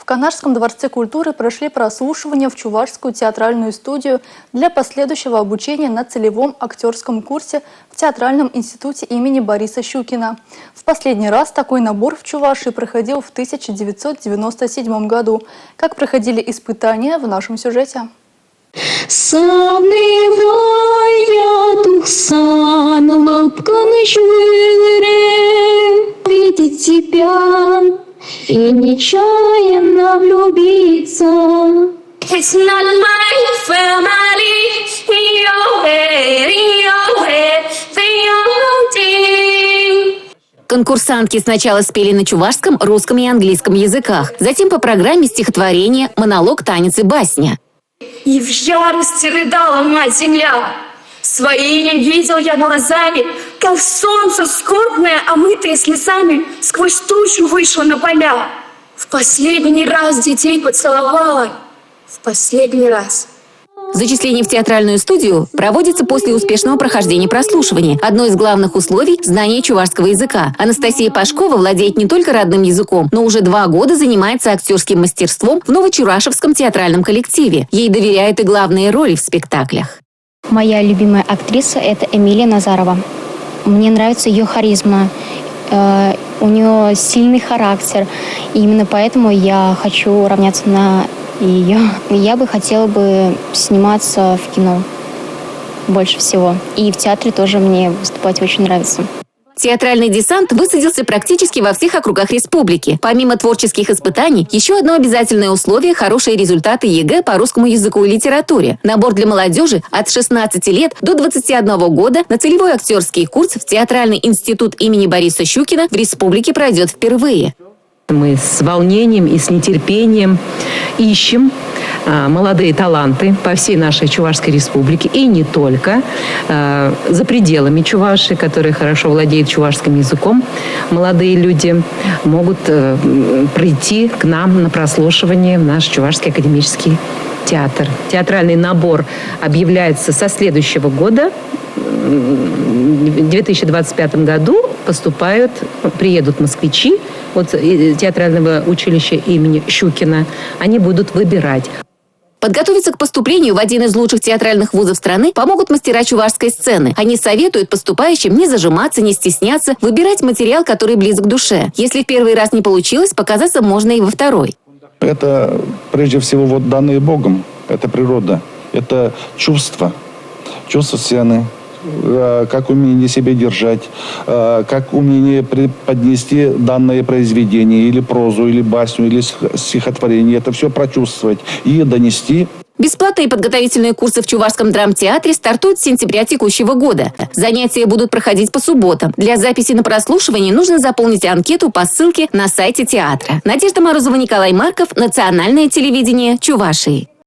Канашском дворце культуры прошли прослушивания в Чувашскую театральную студию для последующего обучения на целевом актерском курсе в Театральном институте имени Бориса Щукина. В последний раз такой набор в Чувашии проходил в 1997 году. Как проходили испытания, в нашем сюжете. Видеть тебя и нечаянно влюбиться. It's not my family, in your head, Конкурсантки сначала спели на чувашском, русском и английском языках. Затем по программе стихотворение, монолог, танец и басня. И в ярости рыдала мать земля. Свои не видел я глазами, как солнце скорбное, омытое слезами, сквозь тучу вышло на поля. В последний раз детей поцеловала, в последний раз. Зачисление в театральную студию проводится после успешного прохождения прослушивания. Одно из главных условий – знание чувашского языка. Анастасия Пашкова владеет не только родным языком, но уже 2 года занимается актерским мастерством в Новочурашевском театральном коллективе. Ей доверяют и главные роли в спектаклях. Моя любимая актриса – это Эмилия Назарова. Мне нравится ее харизма, у нее сильный характер. И именно поэтому я хочу равняться на ее. Я бы хотела сниматься в кино больше всего. И в театре тоже мне выступать очень нравится. Театральный десант высадился практически во всех округах республики. Помимо творческих испытаний, еще одно обязательное условие – хорошие результаты ЕГЭ по русскому языку и литературе. Набор для молодежи от 16 лет до 21 года на целевой актерский курс в Театральный институт имени Бориса Щукина в республике пройдет впервые. Мы с волнением и с нетерпением ищем молодые таланты по всей нашей Чувашской республике и не только. За пределами Чувашии, которые хорошо владеют чувашским языком, молодые люди могут прийти к нам на прослушивание в наш Чувашский академический театр. Театральный набор объявляется со следующего года. В 2025 году приедут москвичи от театрального училища имени Щукина. Они будут выбирать. Подготовиться к поступлению в один из лучших театральных вузов страны помогут мастера чувашской сцены. Они советуют поступающим не зажиматься, не стесняться, выбирать материал, который близок к душе. Если в первый раз не получилось, показаться можно и во второй. Это прежде всего данное Богом. Это природа. Это чувство сцены. Как умение себя держать, как умение преподнести данное произведение, или прозу, или басню, или стихотворение. Это все прочувствовать и донести. Бесплатные подготовительные курсы в Чувашском драмтеатре стартуют с сентября текущего года. Занятия будут проходить по субботам. Для записи на прослушивание нужно заполнить анкету по ссылке на сайте театра. Надежда Морозова, Николай Марков, Национальное телевидение Чувашии.